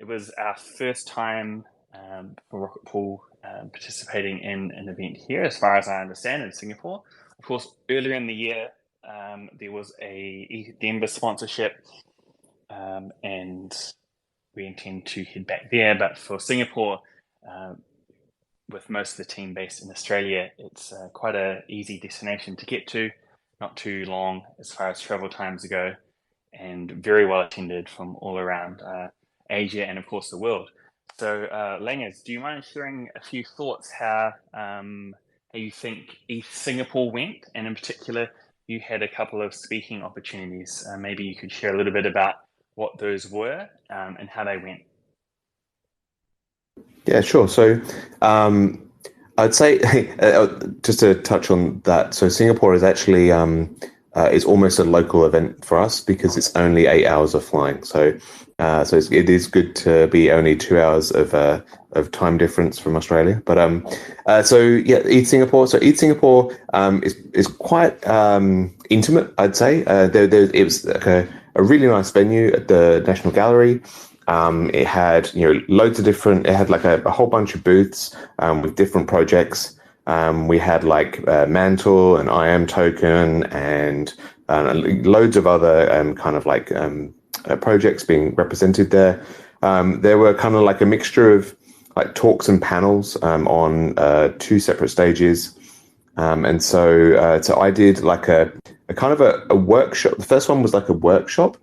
It was our first time for Rocket Pool participating in an event here, as far as I understand, in Singapore. Of course, earlier in the year, there was a Denver sponsorship, and we intend to head back there. But for Singapore, with most of the team based in Australia, it's quite an easy destination to get to, not too long as far as travel times go, and very well attended from all around Asia and, of course, the world. So, Langers, do you mind sharing a few thoughts how you think ETH Singapore went? And in particular, you had a couple of speaking opportunities. Maybe you could share a little bit about what those were and how they went. Yeah, sure. So I'd say just to touch on that. So Singapore is actually is almost a local event for us because it's only 8 hours of flying. So it is good to be only 2 hours of time difference from Australia. But so yeah, ETH Singapore. So ETH Singapore is quite intimate, I'd say. It was like a really nice venue at the National Gallery. It had loads of different. It had like a whole bunch of booths with different projects. We had like Mantle and IAM Token and loads of other kind of like projects being represented there. There were kind of like a mixture of like talks and panels on 2 separate stages. And so I did like a kind of a workshop. The first one was like a workshop.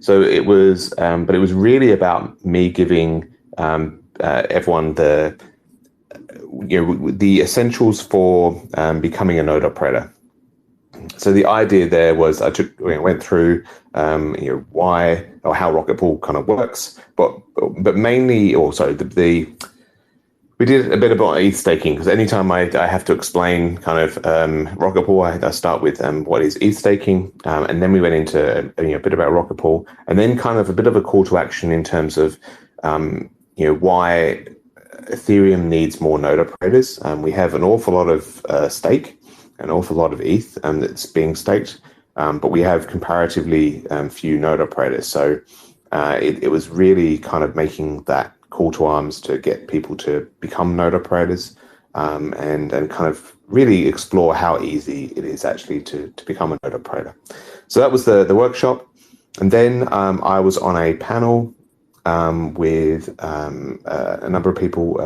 So it was, but it was really about me giving everyone the essentials for becoming a node operator. So the idea there was I went through why or how Rocket Pool kind of works, but mainly also we did a bit about ETH staking because anytime I have to explain kind of Rocket Pool, I start with what is ETH staking, and then we went into a bit about Rocket Pool, and then kind of a bit of a call to action in terms of why Ethereum needs more node operators. We have an awful lot of stake, an awful lot of ETH that's being staked, but we have comparatively few node operators. So it was really kind of making that call to arms to get people to become node operators and kind of really explore how easy it is actually to become a node operator. So that was the workshop. And then I was on a panel with a number of people.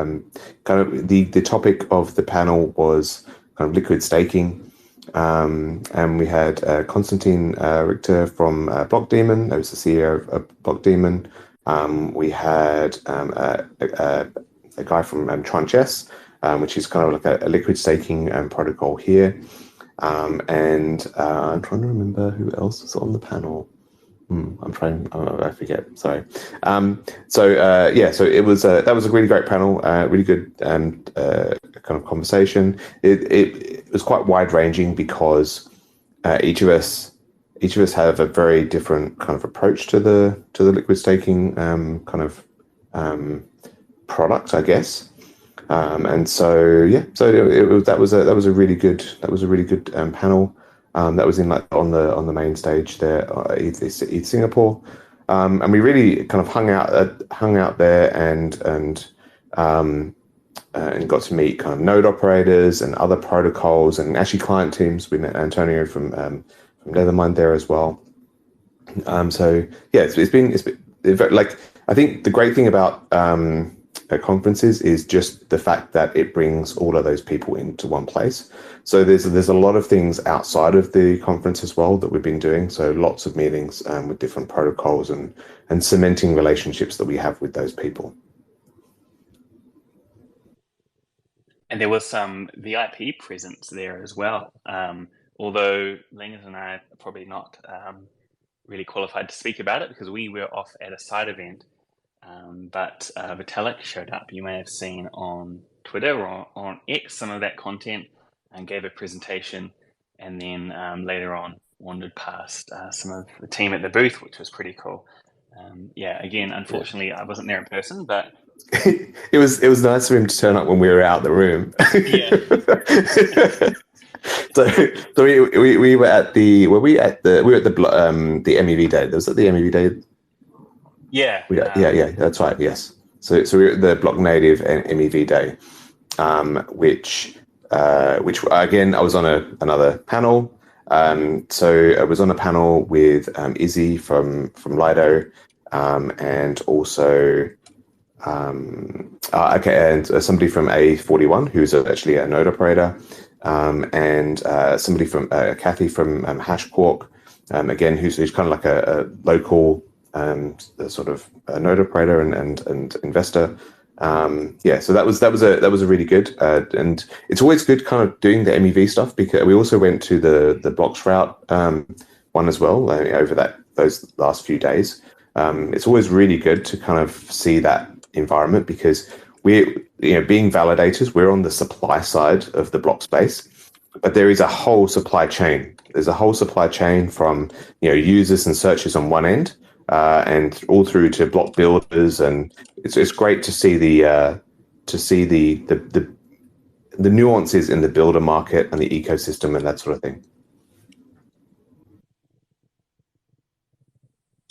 Kind of the topic of the panel was kind of liquid staking. And we had Konstantin Richter from Block Daemon, who was the CEO of Block Daemon. We had a guy from Tranche S, which is kind of like a liquid staking protocol here. And I'm trying to remember who else was on the panel. I forget. Sorry. So it was that was a really great panel, really good kind of conversation. It was quite wide ranging because each of us have a very different kind of approach to the liquid staking kind of product, I guess. And so that was a really good panel. That was in like on the main stage there, ETH Singapore, and we really kind of hung out there and got to meet kind of node operators and other protocols and actually client teams. We met Antonio from Nethermind there as well. So yeah, it's been like, I think the great thing about conferences is just the fact that it brings all of those people into one place. So there's a lot of things outside of the conference as well that we've been doing. So lots of meetings with different protocols and cementing relationships that we have with those people. And there was some VIP presence there as well. Although Langers and I are probably not really qualified to speak about it because we were off at a side event. But Vitalik showed up. You may have seen on Twitter or on X some of that content and gave a presentation, and then later on wandered past some of the team at the booth, which was pretty cool. Again, unfortunately, I wasn't there in person, but it was nice for him to turn up when we were out of the room. Yeah. So we were at the MEV day. Was it the MEV day? Yeah. Yeah, that's right. Yes. So we're at the Block Native and MEV Day, which again I was on another panel. So I was on a panel with Izzy from Lido, and also and somebody from A41 who's actually a node operator, and somebody from Kathy from Hashquark, again who's kind of like a local sort of node operator and investor. So that was a really good, and it's always good kind of doing the MEV stuff, because we also went to the Blocks route one as well over those last few days. It's always really good to kind of see that environment, because we're, being validators, we're on the supply side of the block space, but there is a whole supply chain. There's a whole supply chain from users and searchers on one end, and all through to block builders, and it's great to see the nuances in the builder market and the ecosystem and that sort of thing.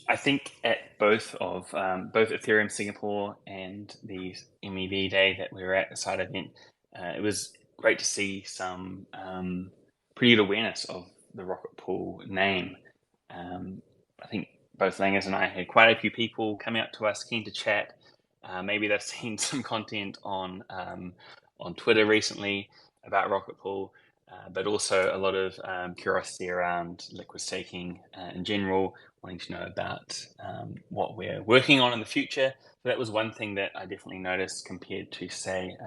I think at both Ethereum Singapore and the MEV Day that we were at, the side event, it was great to see some pretty good awareness of the Rocket Pool name. I think both Langers and I had quite a few people coming up to us keen to chat. Maybe they've seen some content on Twitter recently about Rocket Pool, but also a lot of curiosity around liquid staking in general, wanting to know about what we're working on in the future. So that was one thing that I definitely noticed compared to, say,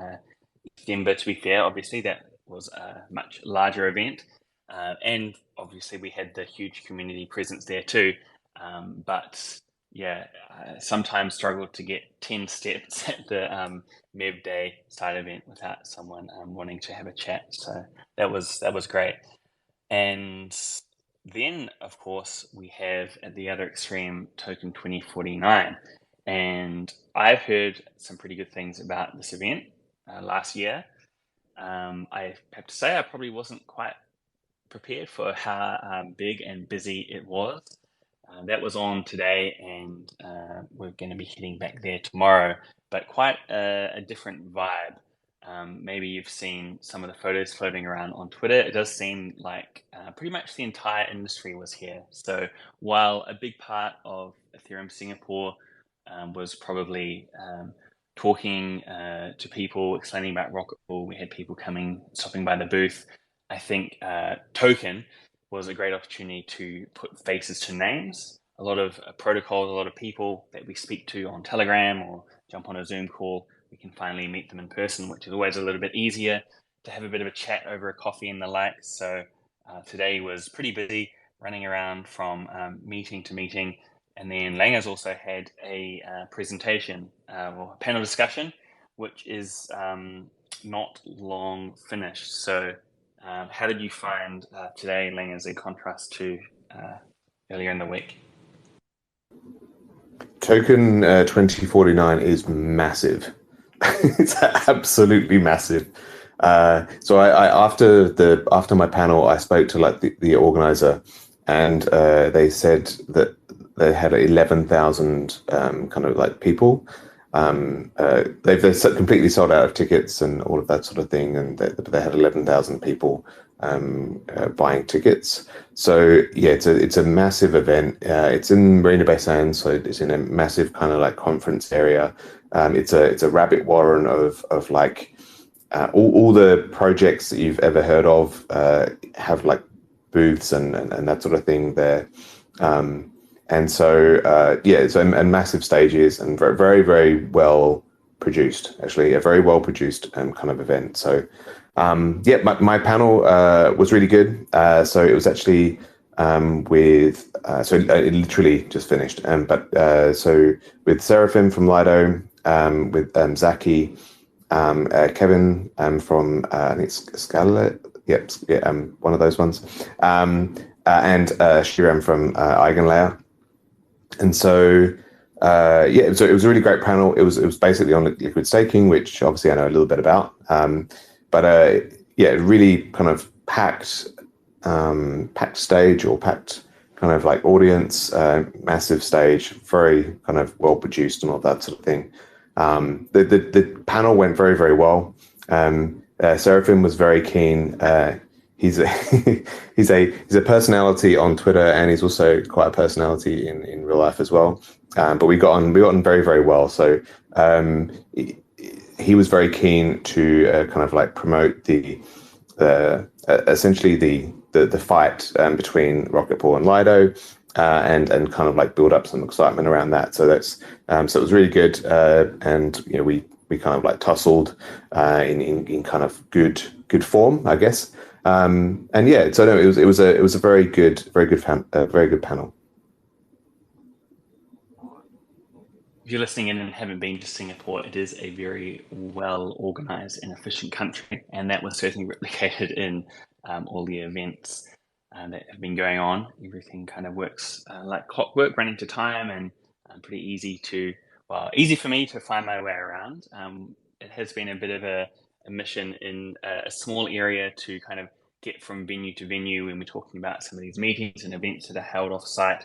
December. To be fair, obviously that was a much larger event, and obviously we had the huge community presence there too. But yeah, sometimes struggled to get 10 steps at the Mev Day side event without someone wanting to have a chat. So that was great. And then, of course, we have at the other extreme Token 2049. And I've heard some pretty good things about this event last year. I have to say I probably wasn't quite prepared for how big and busy it was. That was on today, and we're going to be heading back there tomorrow, but quite a different vibe. Maybe you've seen some of the photos floating around on Twitter. It does seem like pretty much the entire industry was here. So while a big part of Ethereum Singapore was probably talking to people, explaining about Rocket Pool, we had people stopping by the booth. I think Token was a great opportunity to put faces to names. A lot of protocols, a lot of people that we speak to on Telegram or jump on a Zoom call, we can finally meet them in person, which is always a little bit easier to have a bit of a chat over a coffee and the like. So today was pretty busy, running around from meeting to meeting. And then Langers also had a presentation or a panel discussion, which is not long finished. So how did you find today, Langers, in contrast to earlier in the week? Token 2049 is massive. It's absolutely massive. So I after my panel, I spoke to like the organizer, and they said that they had 11,000 kind of like people. They've completely sold out of tickets and all of that sort of thing, and they had 11,000 people buying tickets. So yeah, it's a massive event. It's in Marina Bay Sands, so it's in a massive kind of like conference area. It's a rabbit warren of like all the projects that you've ever heard of have like booths and that sort of thing there. And so, and massive stages, and very, very, very well produced, actually, a very well produced kind of event. So, my panel was really good. So it was actually it literally just finished. So with Seraphim from Lido, with Zaki, Kevin from, I think it's Scarlet, one of those ones, and Shiram from Eigenlayer. And so, so it was a really great panel. It was basically on liquid staking, which obviously I know a little bit about. Really kind of packed stage or packed kind of like audience, massive stage, very kind of well produced and all that sort of thing. The panel went very, very well. Seraphim was very keen. He's a he's a personality on Twitter, and he's also quite a personality in real life as well. But we got on very, very well. So he was very keen to kind of like promote the essentially the fight between Rocket Pool and Lido, and kind of like build up some excitement around that. So that's so it was really good, and you know we kind of like tussled in kind of good form, I guess. And yeah, so no, it was a very good panel. If you're listening in and haven't been to Singapore, it is a very well organized and efficient country, and that was certainly replicated in all the events that have been going on. Everything kind of works like clockwork, running to time, and pretty easy for me to find my way around. It has been a bit of a mission in a small area to kind of get from venue to venue when we're talking about some of these meetings and events that are held off-site,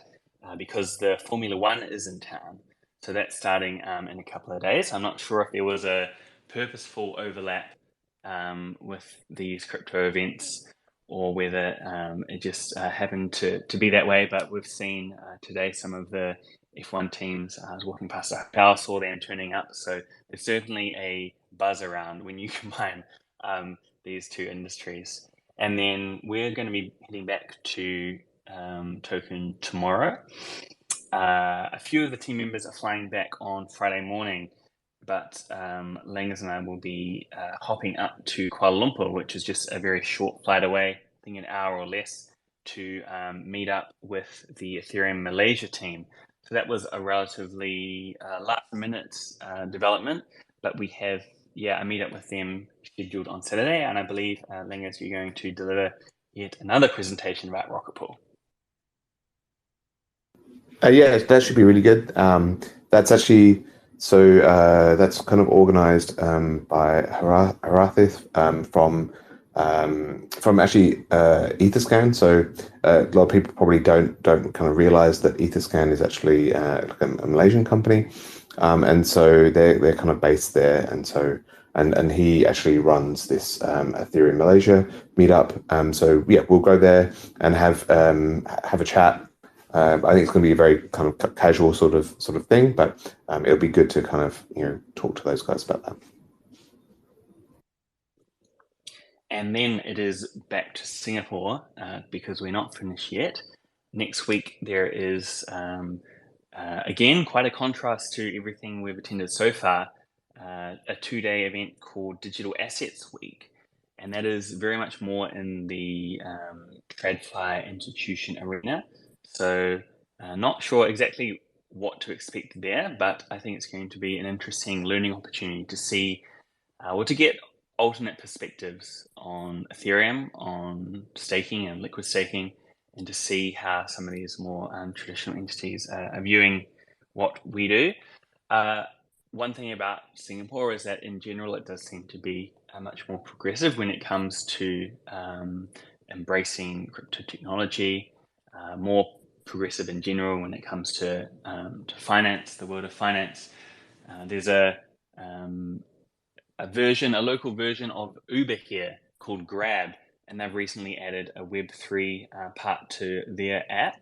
because the Formula One is in town. So that's starting in a couple of days. I'm not sure if there was a purposeful overlap with these crypto events, or whether it just happened to be that way. But we've seen today some of the F1 teams. I was walking past a hotel, saw them turning up. So there's certainly a buzz around when you combine these two industries. And then we're going to be heading back to Token tomorrow. A few of the team members are flying back on Friday morning, but Langers and I will be hopping up to Kuala Lumpur, which is just a very short flight away, I think an hour or less, to meet up with the Ethereum Malaysia team. So that was a relatively last-minute development, but we have a meet up with them scheduled on Saturday, and I believe Langers, you're going to deliver yet another presentation about Rocket Pool. Yeah, that should be really good. That's actually that's kind of organized by rETH from actually Etherscan. So a lot of people probably don't kind of realize that Etherscan is actually like a Malaysian company, and so they're kind of based there, and so and he actually runs this Ethereum Malaysia meetup. So yeah, we'll go there and have a chat. I think it's going to be a very kind of casual sort of thing, but it'll be good to kind of talk to those guys about that. And then it is back to Singapore because we're not finished yet. Next week there is again quite a contrast to everything we've attended so far. A 2-day event called Digital Assets Week, and that is very much more in the TradFi institution arena. So not sure exactly what to expect there, but I think it's going to be an interesting learning opportunity to see to get alternate perspectives on Ethereum, on staking and liquid staking, and to see how some of these more traditional entities are viewing what we do. One thing about Singapore is that in general it does seem to be much more progressive when it comes to embracing crypto technology, more progressive in general when it comes to finance, the world of finance. There's a local version of Uber here called Grab, and they've recently added a Web3 part to their app.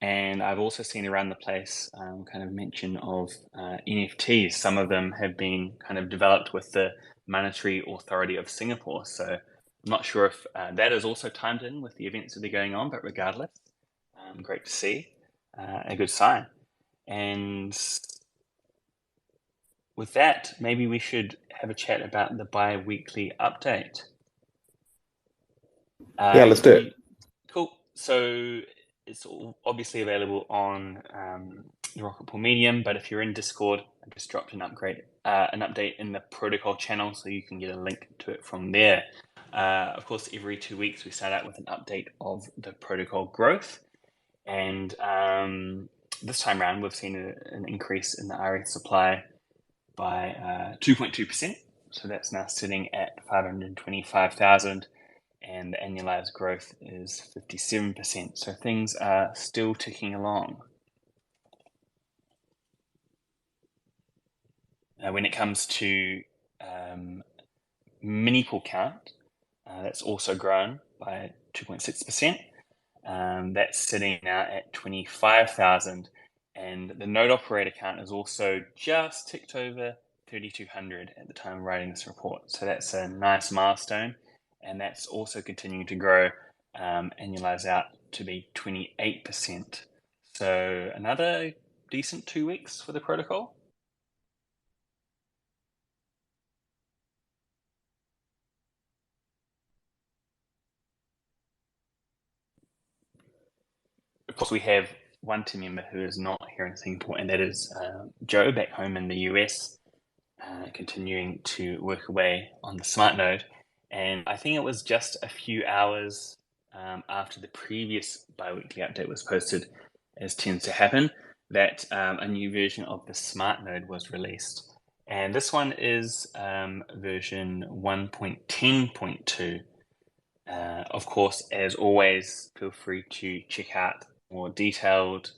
And I've also seen around the place kind of mention of NFTs. Some of them have been kind of developed with the Monetary Authority of Singapore. So I'm not sure if that is also timed in with the events that are going on, but regardless, great to see, a good sign. And with that, maybe we should have a chat about the bi-weekly update. Yeah, let's do it. Cool. So it's obviously available on the Rocket Pool Medium, but if you're in Discord, I just dropped an update in the protocol channel, so you can get a link to it from there. Of course, every 2 weeks we start out with an update of the protocol growth, and this time around we've seen an increase in the rETH supply by 2.2%. So that's now sitting at 525,000. and the annualized growth is 57%. So things are still ticking along. When it comes to mini pool count, that's also grown by 2.6%. That's sitting now at 25,000, and the node operator count is also just ticked over 3,200 at the time of writing this report. So that's a nice milestone, and that's also continuing to grow, annualize out to be 28%. So another decent 2 weeks for the protocol. Of course, we have one team member who is not here in Singapore, and that is Joe back home in the US, continuing to work away on the smart node. And I think it was just a few hours after the previous bi-weekly update was posted, as tends to happen, that a new version of the smart node was released. And this one is version 1.10.2. Of course, as always, feel free to check out more detailed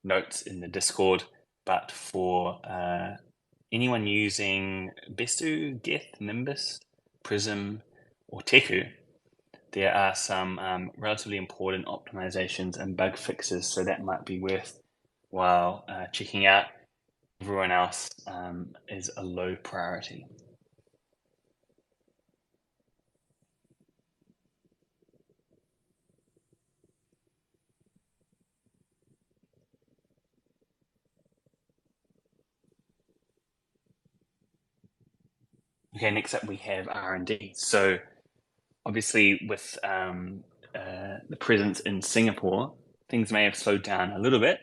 notes in the Discord. But for anyone using Bestu, Geth, Nimbus, Prism, or Teku, there are some relatively important optimizations and bug fixes, so that might be worthwhile checking out. Everyone else is a low priority. Okay, next up we have R&D. So obviously with the presence in Singapore, things may have slowed down a little bit.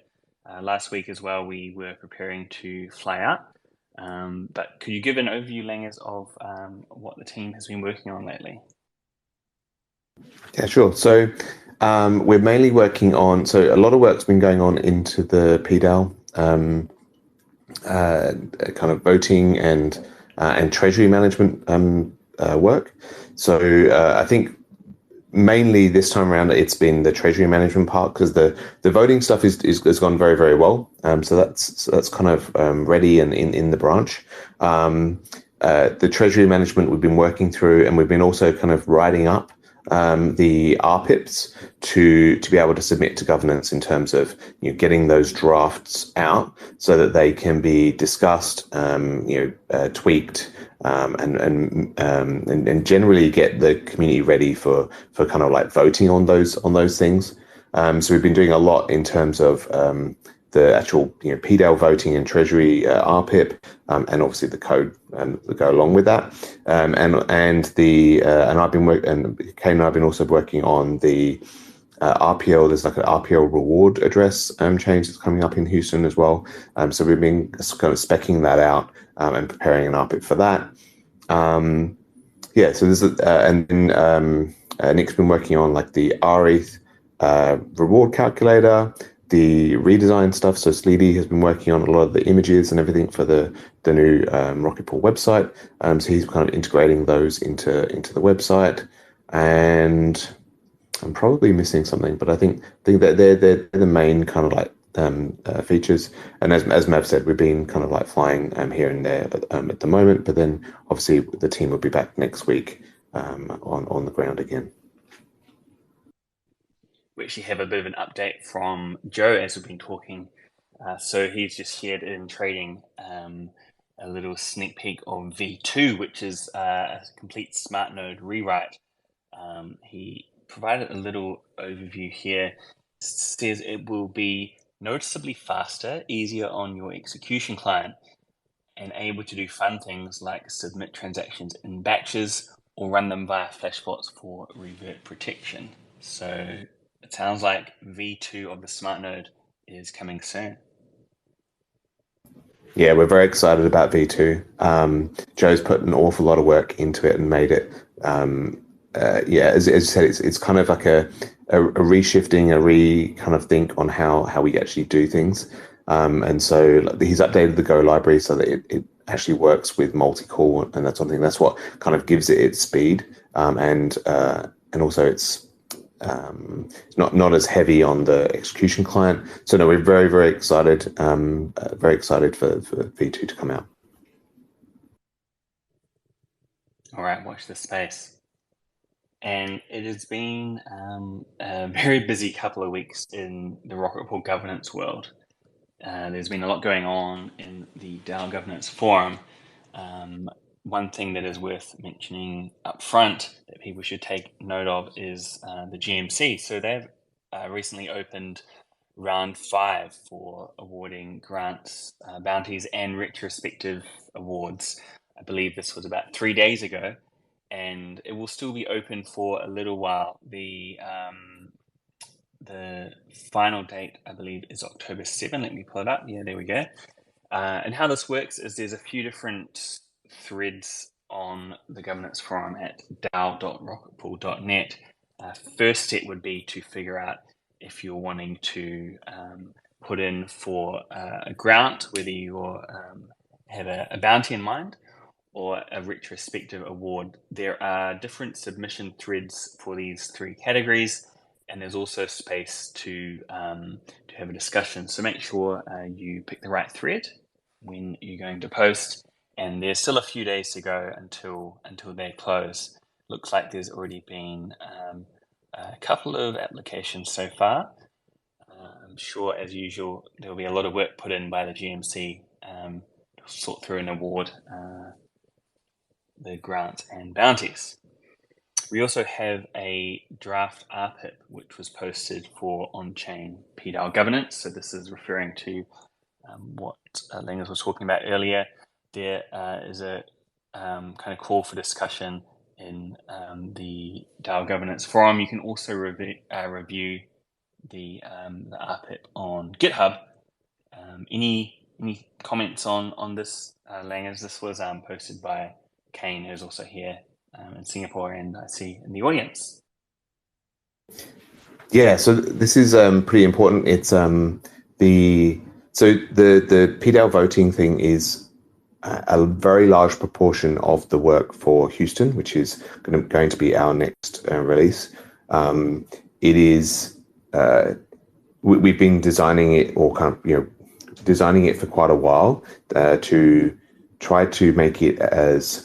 Last week as well, we were preparing to fly out. But could you give an overview, Langers, of what the team has been working on lately? Yeah, sure. So we're mainly working on, so a lot of work's been going on into the PDAL kind of voting and treasury management work. So I think mainly this time around it's been the treasury management part, because the voting stuff has gone very, very well. So that's kind of ready and in the branch. The treasury management we've been working through, and we've been also kind of writing up the RPIPs to be able to submit to governance in terms of getting those drafts out so that they can be discussed, tweaked, and generally get the community ready for kind of like voting on those things. So we've been doing a lot in terms of the actual PDAL voting and treasury RPIP, and obviously the code that go along with that. And I've been Kane and I've been also working on the RPL. There's like an RPL reward address change that's coming up in Houston as well. So we've been kind of speccing that out and preparing an RPIP for that. So there's and then Nick's been working on like the rETH reward calculator, the redesign stuff. So Sleedy has been working on a lot of the images and everything for the new Rocket Pool website. So he's kind of integrating those into the website. And I'm probably missing something, but I think that they're the main kind of like features. And as Mav said, we've been kind of like flying here and there at the moment, but then obviously the team will be back next week on the ground again. We actually have a bit of an update from Joe as we've been talking. So he's just shared in trading a little sneak peek of V2, which is a complete smart node rewrite. He provided a little overview here. It says it will be noticeably faster, easier on your execution client, and able to do fun things like submit transactions in batches or run them via flashbots for revert protection. So it sounds like V2 of the smart node is coming soon. Yeah, we're very excited about V2. Joe's put an awful lot of work into it and made it. As you said, it's kind of like a reshifting, kind of think on how we actually do things. And so he's updated the Go library so that it actually works with multi-core, and that's something that's what kind of gives it its speed. and also it's not as heavy on the execution client. So no, we're very excited, for V2 to come out. All right, watch this space. And it has been a very busy couple of weeks in the Rocket Pool governance world. There's been a lot going on in the DAO governance forum. One thing that is worth mentioning up front that people should take note of is the GMC. So they've recently opened round 5 for awarding grants, bounties, and retrospective awards. I believe this was about 3 days ago, and it will still be open for a little while. The final date, I believe, is October 7. Let me pull it up. Yeah, there we go. And how this works is there's a few different threads on the governance forum at dao.rocketpool.net. First step would be to figure out if you're wanting to put in for a grant, whether you have a bounty in mind or a retrospective award. There are different submission threads for these 3 categories, and there's also space to have a discussion. So make sure you pick the right thread when you're going to post. And there's still a few days to go until they close. Looks like there's already been a couple of applications so far. I'm sure, as usual, there will be a lot of work put in by the GMC to sort through and award the grants and bounties. We also have a draft RPIP, which was posted for on-chain PDAO governance. So this is referring to what Langers was talking about earlier. There is a kind of call for discussion in the DAO governance forum. You can also review the RPIP on GitHub. Any comments on this, Langers? This was posted by Kane, who's also here in Singapore, and I see in the audience. Yeah, so this is pretty important. It's the PDAO voting thing is a very large proportion of the work for Houston, which is going to be our next release. It is we've been designing it, or designing it for quite a while to try to make it as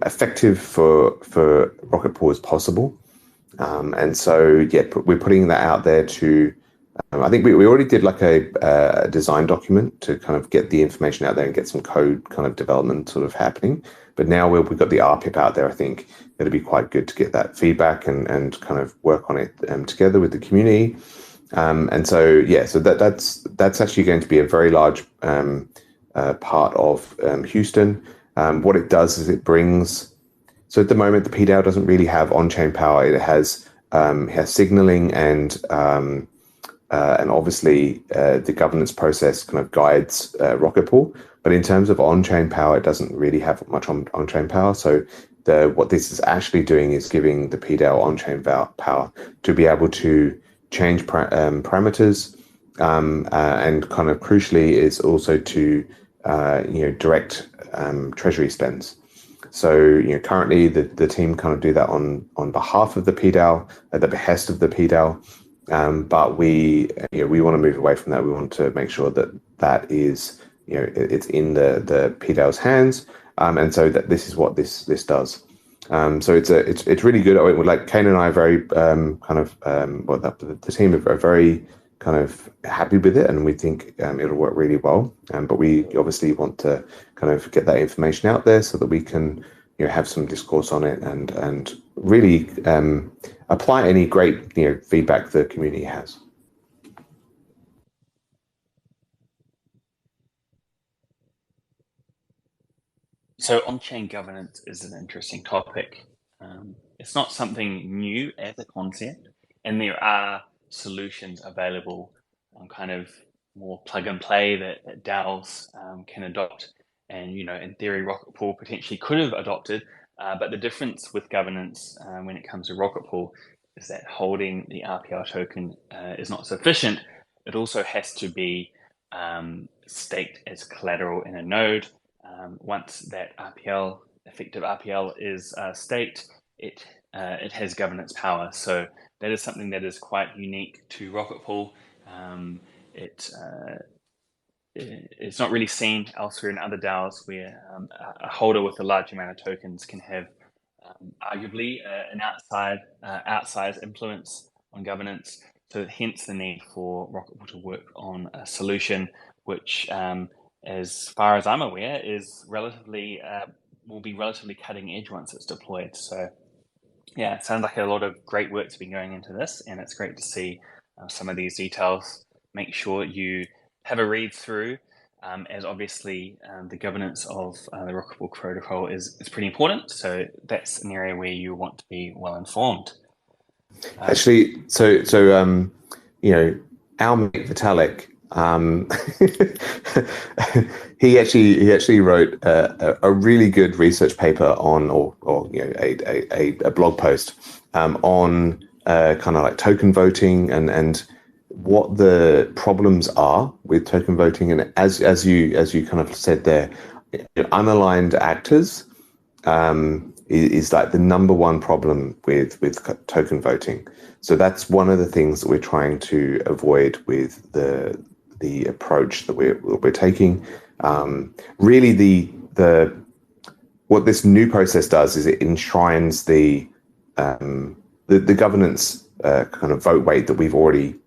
effective for Rocket Pool as possible. And so, yeah, we're putting that out there to, I think we already did like a design document to kind of get the information out there and get some code kind of development sort of happening. But now we've got the RPIP out there, I think it'll be quite good to get that feedback and kind of work on it together with the community. And so, yeah, so that's actually going to be a very large part of Houston. What it does is it brings, so at the moment the PDAO doesn't really have on-chain power. It has signaling and obviously the governance process kind of guides Rocket Pool. But in terms of on-chain power, it doesn't really have much on-chain power. So what this is actually doing is giving the PDAO on-chain power to be able to change parameters, and kind of crucially is also to direct treasury spends. So currently the team kind of do that on behalf of the PDAO at the behest of the PDAO, but we want to move away from that. We want to make sure that is it's in the PDAO's hands, and so that this is what this does. So it's really good. Like Kane and I are very the team are very kind of happy with it, and we think it'll work really well. But we obviously want to kind of get that information out there so that we can have some discourse on it and really apply any great feedback the community has. So on-chain governance is an interesting topic. It's not something new as a concept, and there are solutions available on kind of more plug and play that DAOs can adopt. And, in theory, Rocket Pool potentially could have adopted, but the difference with governance when it comes to Rocket Pool is that holding the RPL token is not sufficient. It also has to be staked as collateral in a node. Once that RPL effective RPL is staked, it has governance power. So that is something that is quite unique to Rocket Pool. It's not really seen elsewhere in other DAOs where a holder with a large amount of tokens can have arguably an outsized influence on governance. So hence the need for Rocket Pool to work on a solution which, as far as I'm aware, is will be relatively cutting edge once it's deployed. So yeah, it sounds like a lot of great work's been going into this, and it's great to see some of these details. Make sure you have a read through, as obviously the governance of the Rocket Pool protocol is pretty important. So that's an area where you want to be well informed. Actually, our mate Vitalik, he actually wrote a really good research paper on, or a blog post on kind of like token voting and what the problems are with token voting, and as you kind of said there, unaligned actors is like the number one problem with token voting. So that's one of the things that we're trying to avoid with the approach that we're taking. Really, the what this new process does is it enshrines the governance kind of vote weight that we've already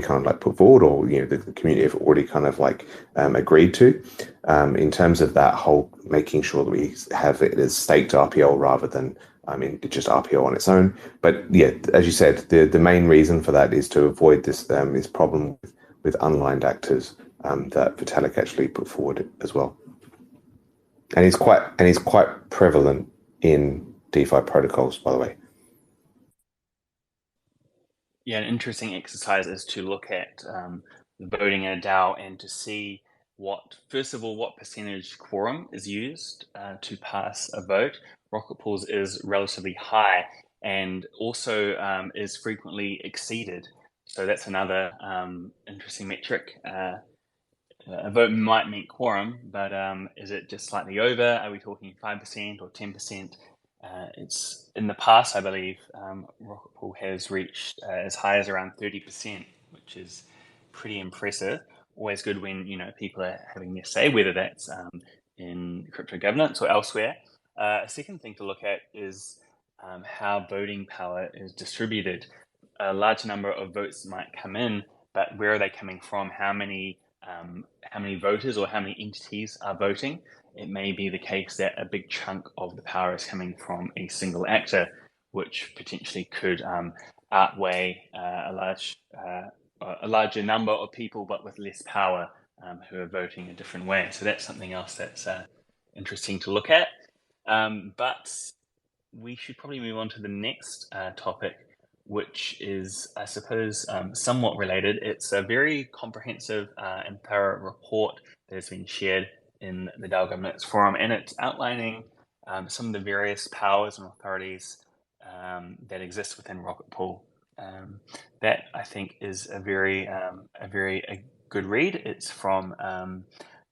kind of like put forward, or the community have already kind of like agreed to, in terms of that whole making sure that we have it as staked RPL rather than just RPL on its own. But yeah, as you said, the main reason for that is to avoid this problem with unaligned actors that Vitalik actually put forward as well, and he's quite prevalent in DeFi protocols, by the way. Yeah, an interesting exercise is to look at voting in a DAO and to see first of all, what percentage quorum is used to pass a vote. Rocket Pool's is relatively high and also is frequently exceeded. So that's another interesting metric. A vote might meet quorum, but is it just slightly over? Are we talking 5% or 10%? It's in the past, I believe, Rocket Pool has reached as high as around 30%, which is pretty impressive. Always good when people are having their say, whether that's in crypto governance or elsewhere. A second thing to look at is how voting power is distributed. A large number of votes might come in, but where are they coming from? How many voters or how many entities are voting? It may be the case that a big chunk of the power is coming from a single actor, which potentially could outweigh a larger number of people, but with less power, who are voting a different way. So that's something else that's interesting to look at. But we should probably move on to the next topic, which is, I suppose, somewhat related. It's a very comprehensive and thorough report that has been shared in the DAO Governance Forum, and it's outlining some of the various powers and authorities that exist within Rocket Pool. That, I think, is a very good read. It's from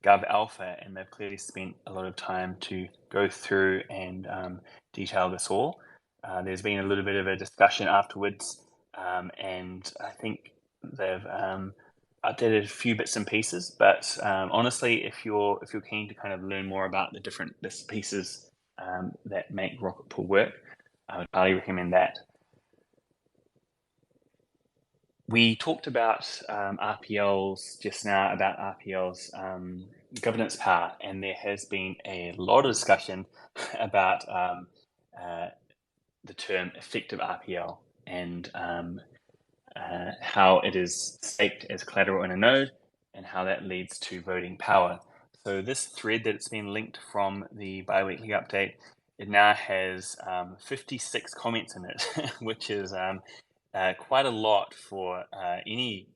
Gov Alpha, and they've clearly spent a lot of time to go through and detail this all. There's been a little bit of a discussion afterwards, and I think they've updated a few bits and pieces. But honestly, if you're keen to kind of learn more about the different bits and pieces that make Rocket Pool work, I would highly recommend that. We talked about RPLs just now, about RPLs governance power, and there has been a lot of discussion about the term effective RPL and how it is staked as collateral in a node and how that leads to voting power. So this thread that's been linked from the bi-weekly update, it now has 56 comments in it, which is quite a lot for any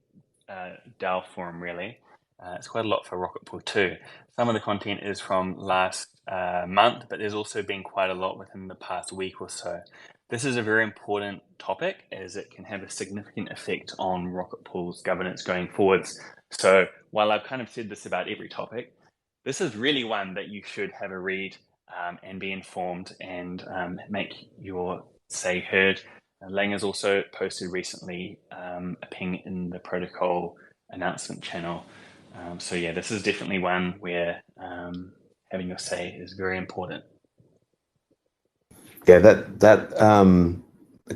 DAO forum, really. It's quite a lot for Rocket Pool too. Some of the content is from last month, but there's also been quite a lot within the past week or so. This is a very important topic, as it can have a significant effect on Rocket Pool's governance going forwards. So while I've kind of said this about every topic, this is really one that you should have a read and be informed and make your say heard. Langers also posted recently a ping in the protocol announcement channel. So yeah, this is definitely one where having your say is very important. Yeah, that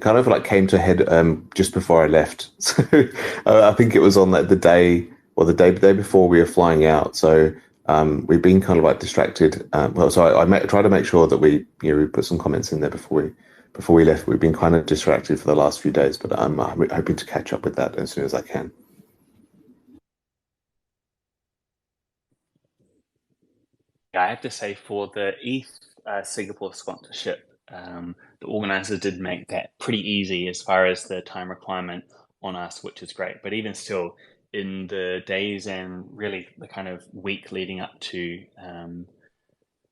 kind of like came to a head just before I left. So I think it was on like the day or the day before we were flying out. So we've been kind of like distracted. So I tried to make sure that we put some comments in there before we left. We've been kind of distracted for the last few days, but I'm hoping to catch up with that as soon as I can. I have to say, for the ETH Singapore sponsorship, the organizers did make that pretty easy as far as the time requirement on us, which is great. But even still, in the days and really the kind of week leading up to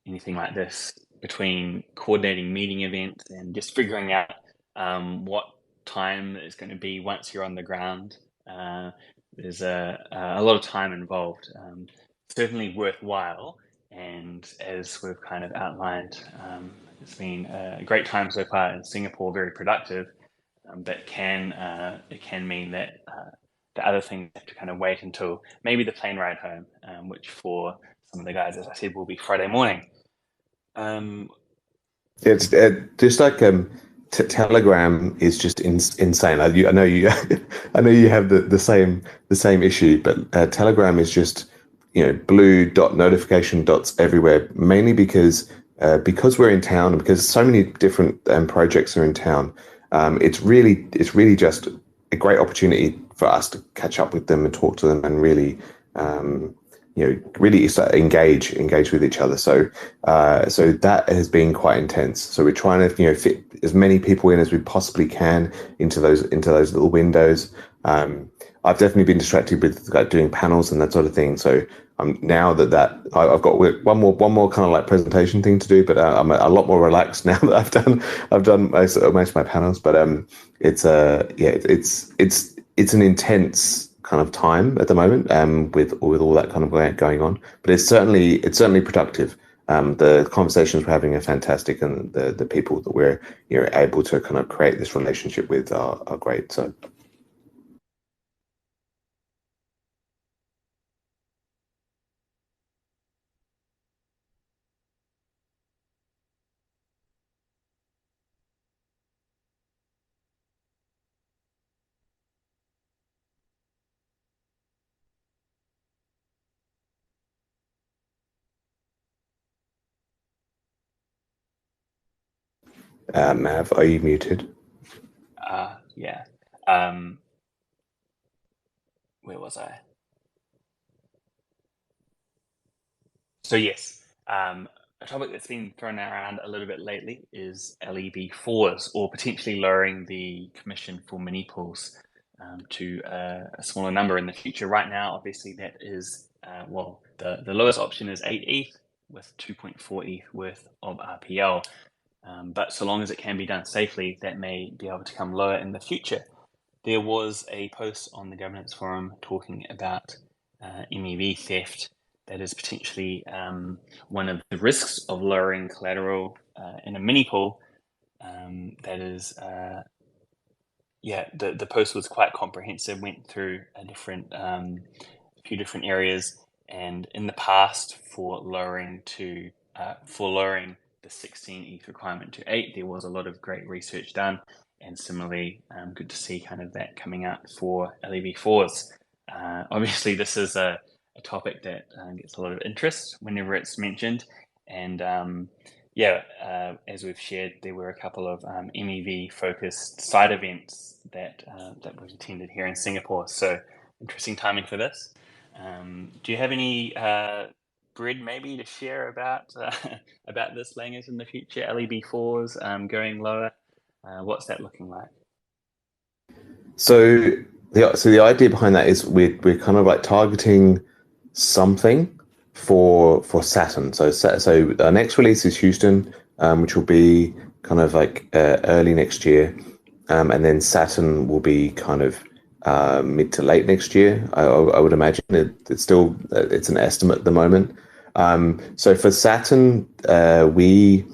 anything like this, between coordinating meeting events and just figuring out what time is going to be once you're on the ground, there's a lot of time involved. Certainly worthwhile. And as we've kind of outlined, it's been a great time so far in Singapore, very productive. But it can mean that the other things have to kind of wait until maybe the plane ride home, which for some of the guys, as I said, will be Friday morning. It's just like Telegram is just insane. I know you I know you have the same issue, but Telegram is just blue dot notification dots everywhere, mainly because we're in town and because so many different projects are in town. It's really just a great opportunity for us to catch up with them and talk to them and really really engage with each other. So that has been quite intense. So we're trying to fit as many people in as we possibly can into those little windows. I've definitely been distracted with like doing panels and that sort of thing. So now that I've got one more kind of like presentation thing to do, but I'm a lot more relaxed now that I've done most of my panels. But it's an intense kind of time at the moment with all that kind of going on. But it's certainly productive. The conversations we're having are fantastic, and the people that we're able to kind of create this relationship with are great. So. Mav, are you muted? Yeah. Where was I? So yes, a topic that's been thrown around a little bit lately is LEV4s, or potentially lowering the commission for mini pools to a smaller number in the future. Right now, obviously, that is the lowest option is 8 ETH with 2.4 ETH worth of RPL. But so long as it can be done safely, that may be able to come lower in the future. There was a post on the governance forum talking about MEV theft. That is potentially one of the risks of lowering collateral in a mini pool. That is, the post was quite comprehensive, went through a few different areas, and in the past for lowering the 16 ETH requirement to 8, there was a lot of great research done, and similarly, good to see kind of that coming out for LEV4s. Obviously, this is a topic that gets a lot of interest whenever it's mentioned, and as we've shared, there were a couple of MEV focused side events that was attended here in Singapore. So interesting timing for this. Do you have any grid maybe to share about this Langers in the future? LEV4s going lower. What's that looking like? So the idea behind that is we're kind of like targeting something for Saturn. So our next release is Houston, which will be kind of like early next year, and then Saturn will be kind of mid to late next year. I would imagine it's an estimate at the moment. So for Saturn, we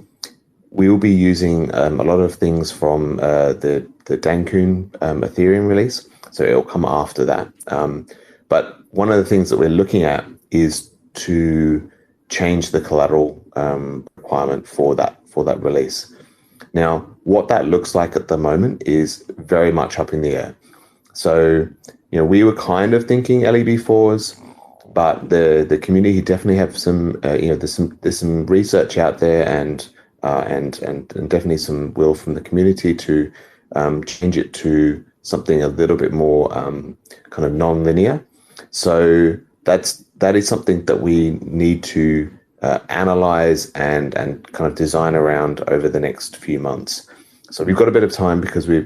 will be using a lot of things from the Dankun Ethereum release. So it'll come after that. But one of the things that we're looking at is to change the collateral requirement for that release. Now, what that looks like at the moment is very much up in the air. So, we were kind of thinking LEB4s, but the community definitely have some, there's some research out there and definitely some will from the community to change it to something a little bit more kind of non-linear. So that is something that we need to analyze and kind of design around over the next few months. So we've got a bit of time because we're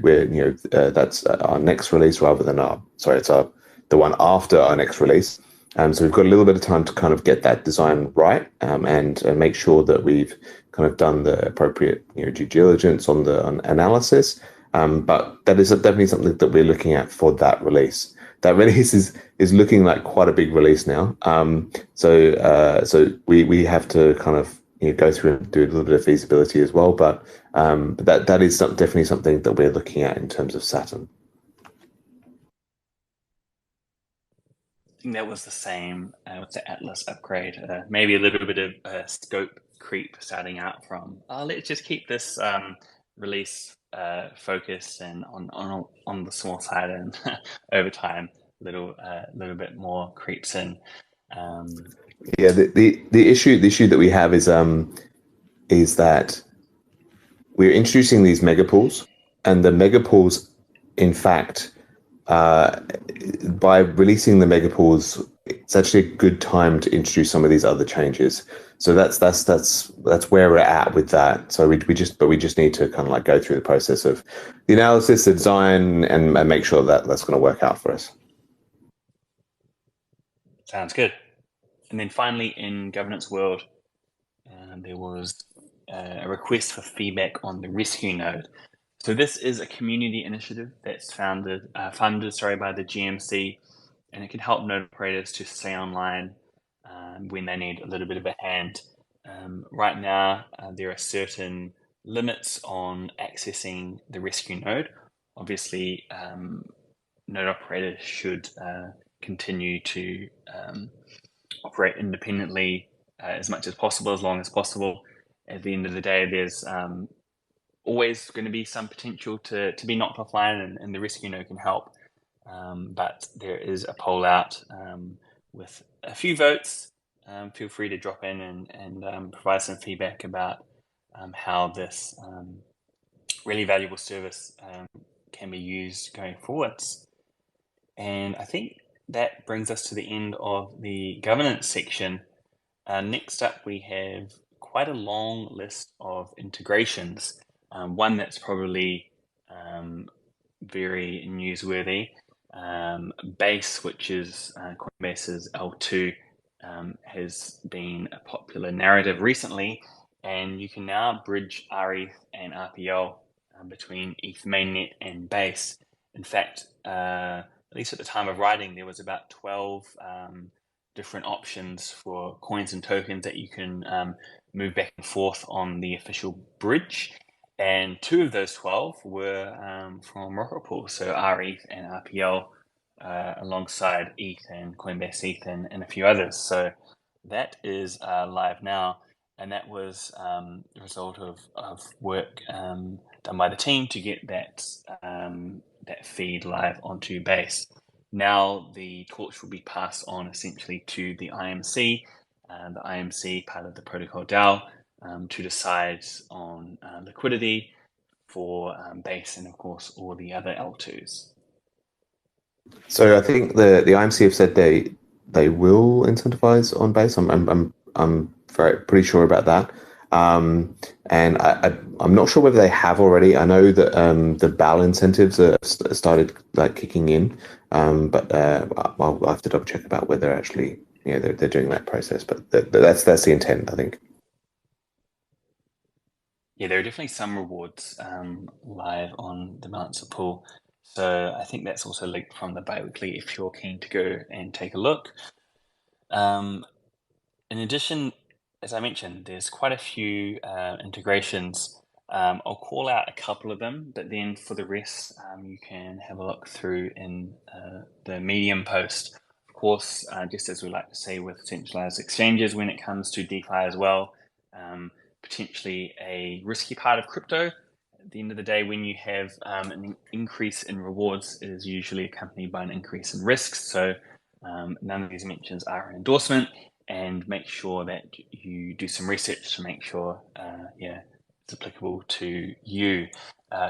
that's our next release rather than it's the one after our next release. So we've got a little bit of time to kind of get that design right and make sure that we've kind of done the appropriate due diligence on analysis. But that is definitely something that we're looking at for that release. That release is looking like quite a big release now. So we have to kind of go through and do a little bit of feasibility as well. But that is definitely something that we're looking at in terms of Saturn. I think that was the same with the Atlas upgrade. Maybe a little bit of scope creep starting out from, let's just keep this release focused and on the small side, and over time, little bit more creeps in. Yeah, the issue that we have is that we're introducing these mega pools, and the mega pools, in fact, by releasing the mega pools, it's actually a good time to introduce some of these other changes. So that's where we're at with that. So we just need to kind of like go through the process of the analysis, the design, and make sure that that's going to work out for us. Sounds good. And then finally, in governance world, there was a request for feedback on the rescue node. So this is a community initiative that's funded by the GMC, and it can help node operators to stay online when they need a little bit of a hand. Right now, there are certain limits on accessing the rescue node. Obviously, node operators should continue to operate independently as much as possible, as long as possible. At the end of the day, there's always going to be some potential to be knocked offline, and the rescue node can help. But there is a poll out with a few votes. Feel free to drop in and provide some feedback about how this really valuable service can be used going forwards. And I think that brings us to the end of the governance section. Next up, we have quite a long list of integrations. One that's probably very newsworthy. Base, which is Coinbase's L2, has been a popular narrative recently, and you can now bridge rETH and RPL between ETH mainnet and Base. In fact, at least at the time of writing, there was about 12 different options for coins and tokens that you can move back and forth on the official bridge. And 2 of those 12 were from Rocket Pool, so rETH and RPL, alongside ETH and Coinbase ETH and a few others. So that is live now, and that was the result of work done by the team to get that feed live onto Base. Now the torch will be passed on essentially to the IMC, the IMC part of the protocol DAO, to decide on liquidity for Base and of course all the other L2s. So I think the IMC have said they will incentivize on Base. I'm pretty sure about that. And I'm not sure whether they have already. I know that the BAL incentives are started like kicking in, but I'll have to double check about whether actually they're doing that process. But that's the intent, I think. Yeah, there are definitely some rewards live on the Balancer pool. So I think that's also linked from the biweekly if you're keen to go and take a look. In addition, as I mentioned, there's quite a few integrations. I'll call out a couple of them, but then for the rest, you can have a look through in the Medium post. Of course, just as we like to say with centralized exchanges when it comes to DeFi as well, potentially a risky part of crypto. At the end of the day, when you have an increase in rewards, it is usually accompanied by an increase in risks. So none of these mentions are an endorsement, and make sure that you do some research to make sure it's applicable to you.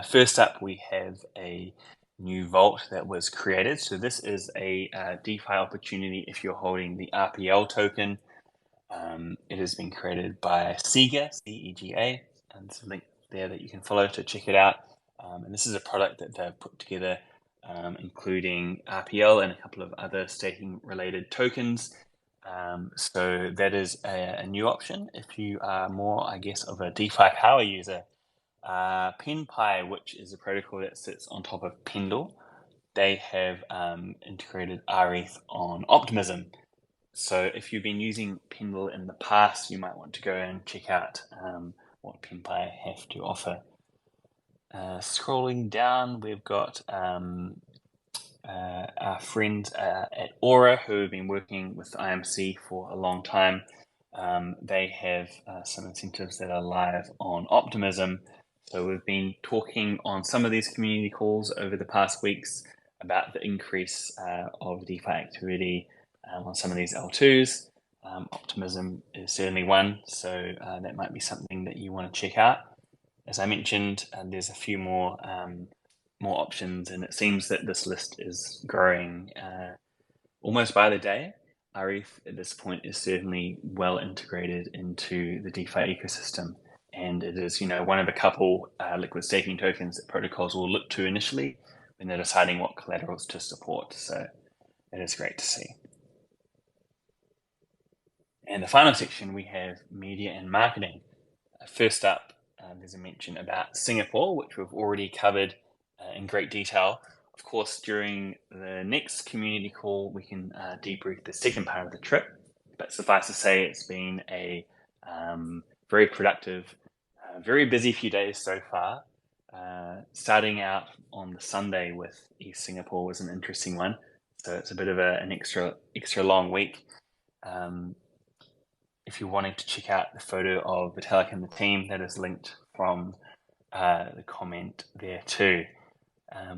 First up, we have a new vault that was created. So this is a DeFi opportunity if you're holding the RPL token. It has been created by Cega, C-E-G-A, and there's a link there that you can follow to check it out. And this is a product that they've put together, including RPL and a couple of other staking related tokens. So that is a new option if you are more, I guess, of a DeFi power user. PenPy, which is a protocol that sits on top of Pendle, they have integrated rETH on Optimism. So if you've been using Pendle in the past, you might want to go and check out what PenPy have to offer. Scrolling down, we've got our friends at Aura, who have been working with IMC for a long time. They have some incentives that are live on Optimism. So we've been talking on some of these community calls over the past weeks about the increase of DeFi activity on some of these L2s. Optimism is certainly one, so that might be something that you want to check out. As I mentioned, there's a few more options, and it seems that this list is growing almost by the day. rETH at this point is certainly well integrated into the DeFi ecosystem, and it is one of a couple liquid staking tokens that protocols will look to initially when they're deciding what collaterals to support. So that is great to see. And the final section, we have media and marketing. First up, there's a mention about Singapore, which we've already covered in great detail. Of course, during the next community call, we can debrief the second part of the trip. But suffice to say, it's been a very productive, very busy few days so far. Starting out on the Sunday with East Singapore was an interesting one. So it's a bit of an extra long week. If you're wanting to check out the photo of Vitalik and the team, that is linked from the comment there too.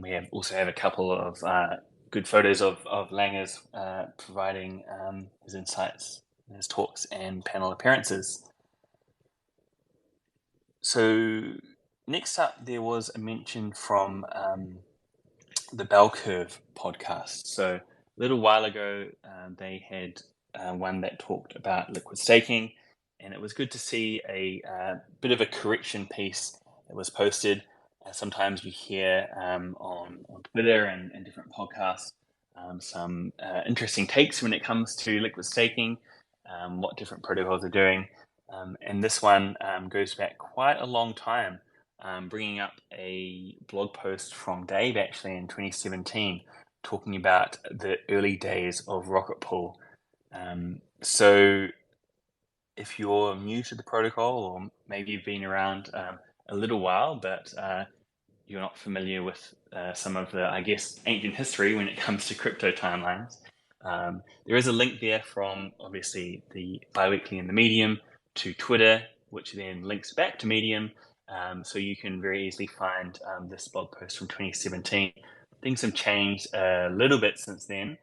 We also have a couple of good photos of Langers providing his insights, his talks and panel appearances. So next up, there was a mention from the Bell Curve podcast. So a little while ago, they had one that talked about liquid staking, and it was good to see a bit of a correction piece that was posted. Sometimes you hear on Twitter and different podcasts some interesting takes when it comes to liquid staking, what different protocols are doing. And this one goes back quite a long time, bringing up a blog post from Dave actually in 2017, talking about the early days of Rocket Pool. So if you're new to the protocol, or maybe you've been around a little while, but you're not familiar with some of the, I guess, ancient history when it comes to crypto timelines, there is a link there from obviously the biweekly in the Medium to Twitter, which then links back to Medium. So you can very easily find this blog post from 2017. Things have changed a little bit since then,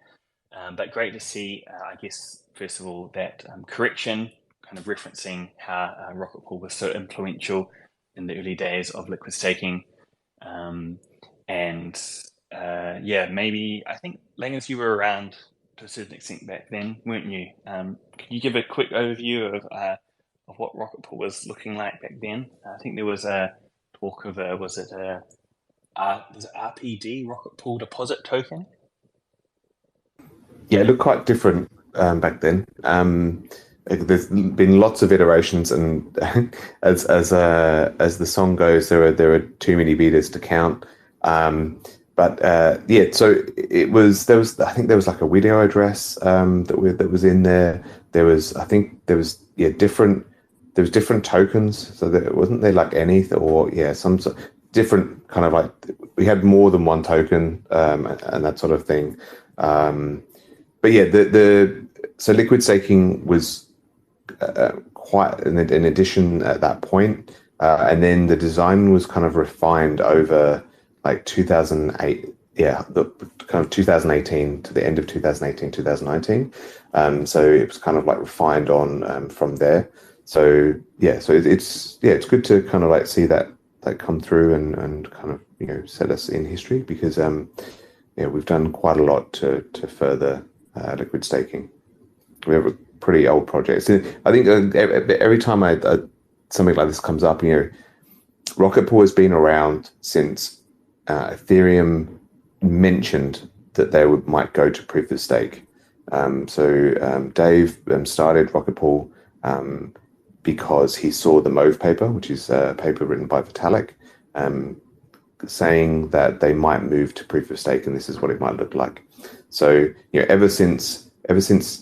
but great to see, I guess, first of all, that correction, kind of referencing how Rocket Pool was so influential in the early days of liquid staking. Maybe, I think, Langers, you were around to a certain extent back then, weren't you? Can you give a quick overview of what Rocket Pool was looking like back then? I think there was a talk of was it RPD, Rocket Pool Deposit Token? Yeah, it looked quite different back then. There's been lots of iterations, and as the song goes, there are too many beaters to count. But yeah, so it was there was I think there was like a video address that was in there. There was I think there was yeah different tokens, so that it wasn't there like any or yeah some different kind of like we had more than one token and that sort of thing. But yeah, the so liquid staking was quite an addition at that point. And then the design was kind of refined over like 2008, yeah, the kind of 2018 to the end of 2018, 2019. So it was kind of like refined on from there. So yeah, so it's good to kind of like see that come through and kind of set us in history because yeah we've done quite a lot to further liquid staking. We have a pretty old project. So I think every time something like this comes up, Rocket Pool has been around since Ethereum mentioned that they might go to proof of stake. So Dave started Rocket Pool because he saw the Mauve paper, which is a paper written by Vitalik, saying that they might move to proof of stake, and this is what it might look like. So ever since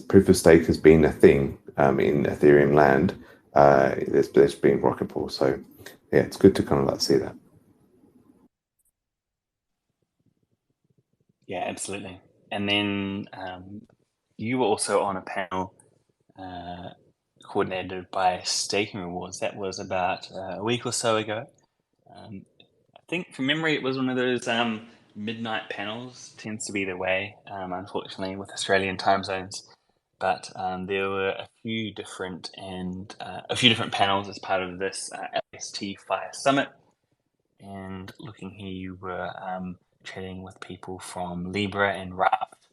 proof of stake has been a thing in Ethereum land, there's been Rocket Pool. So yeah, it's good to kind of like see that. Yeah, absolutely. And then you were also on a panel coordinated by Staking Rewards. That was about a week or so ago. I think from memory, it was one of those midnight panels. Tends to be the way, unfortunately, with Australian time zones. But there were a few different panels as part of this LST Fire Summit. And looking here, you were chatting with people from Libra and Raft.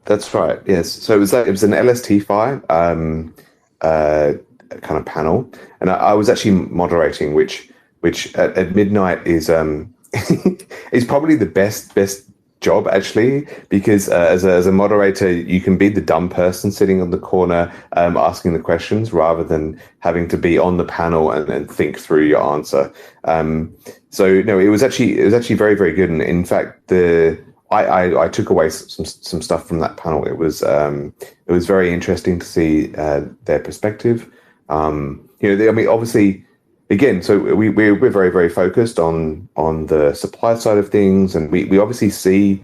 That's right. Yes. So it was an LST-Fi kind of panel, and I was actually moderating, which at midnight is is probably the best job actually because as a moderator you can be the dumb person sitting on the corner asking the questions rather than having to be on the panel and think through your answer. So no, it was actually very very good, and in fact I took away some stuff from that panel. It was very interesting to see their perspective. I mean, obviously, again, so we're very very focused on the supply side of things, and we obviously see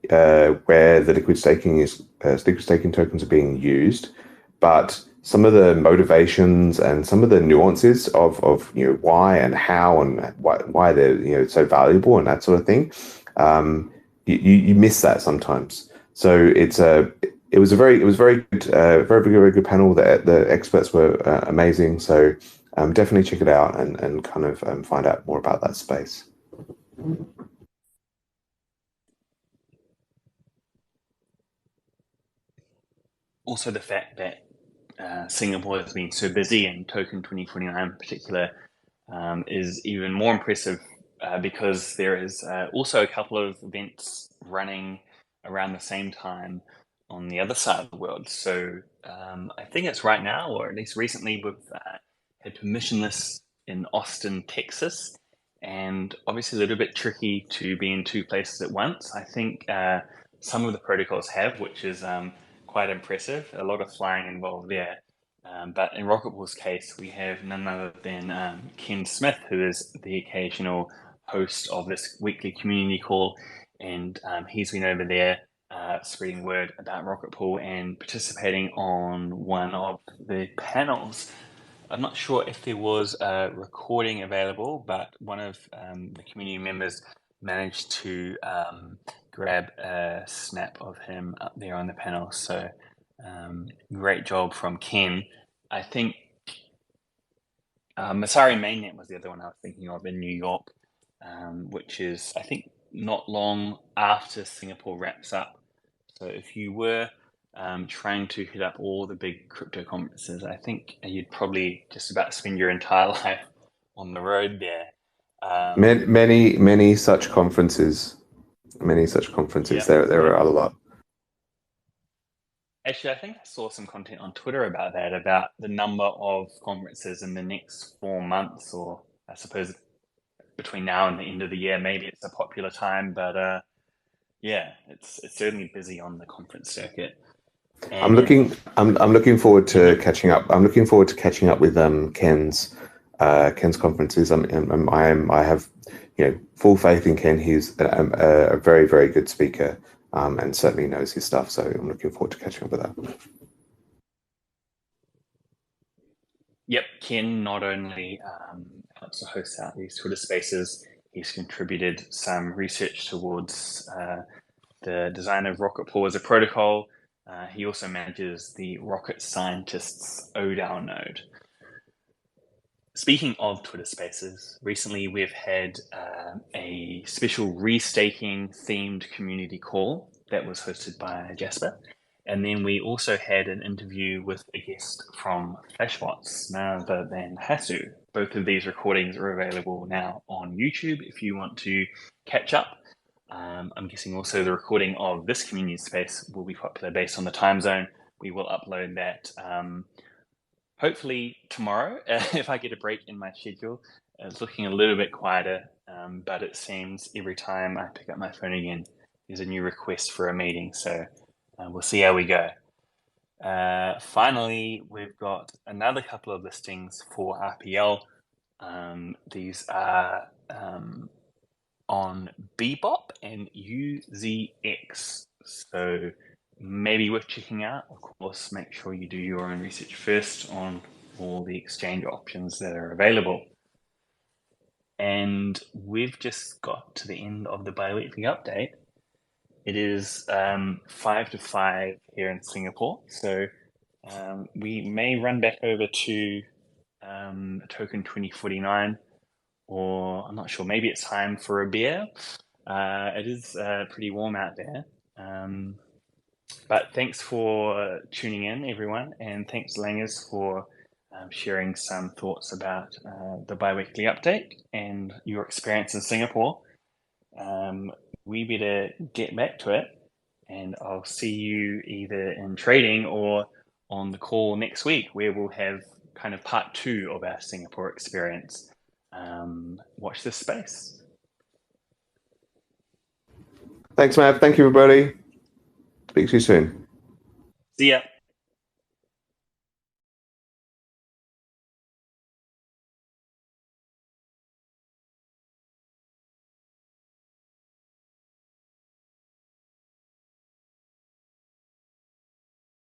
where the liquid staking tokens are being used, but some of the motivations and some of the nuances of why and how and why they're so valuable and that sort of thing. You miss that sometimes. So it was very good, very good panel. The experts were amazing. So definitely check it out and kind of find out more about that space. Also, the fact that Singapore has been so busy, and Token 2029 in particular is even more impressive because there is also a couple of events running around the same time on the other side of the world. So I think it's right now, or at least recently, we've had permissionless in Austin, Texas, and obviously a little bit tricky to be in two places at once. I think some of the protocols have, which is quite impressive. A lot of flying involved there. But in Rocket Pool's case, we have none other than Ken Smith, who is the occasional host of this weekly community call, and he's been over there spreading word about Rocket Pool and participating on one of the panels. I'm not sure if there was a recording available, but one of the community members managed to grab a snap of him up there on the panel. So great job from Ken. I think Masari Mainnet was the other one I was thinking of in New York, which is, I think, not long after Singapore wraps up. So if you were trying to hit up all the big crypto conferences, I think you'd probably just about spend your entire life on the road there. Many such conferences. Many such conferences. Yeah. There are a lot. Actually, I think I saw some content on Twitter about that, about the number of conferences in the next 4 months, or I suppose between now and the end of the year, maybe it's a popular time, but yeah, it's certainly busy on the conference circuit. And I'm looking forward to catching up. I'm looking forward to catching up with Ken's conferences. I have full faith in Ken. He's a very, very good speaker, and certainly knows his stuff. So I'm looking forward to catching up with that. Yep, Ken not only helps to host out these Twitter spaces, he's contributed some research towards the design of Rocket Pool as a protocol. He also manages the Rocket Scientists ODAO node. Speaking of Twitter Spaces, recently we've had a special restaking themed community call that was hosted by Jasper. And then we also had an interview with a guest from Flashbots, none other than Hasu. Both of these recordings are available now on YouTube if you want to catch up. I'm guessing also the recording of this community space will be popular based on the time zone. We will upload that hopefully tomorrow, if I get a break in my schedule. It's looking a little bit quieter, but it seems every time I pick up my phone again, there's a new request for a meeting. So we'll see how we go. Finally, we've got another couple of listings for RPL. These are on Bebop and UZX. So maybe worth checking out. Of course, make sure you do your own research first on all the exchange options that are available. And we've just got to the end of the bi-weekly update. It is 5 to 5 here in Singapore, so we may run back over to token 2049, or I'm not sure, maybe it's time for a beer. It is pretty warm out there. But thanks for tuning in, everyone, and thanks, Langers, for sharing some thoughts about the bi-weekly update and your experience in Singapore. We better get back to it, and I'll see you either in trading or on the call next week, where we'll have kind of part 2 of our Singapore experience. Watch this space. Thanks, Mav. Thank you, everybody. Speak to you soon. See ya.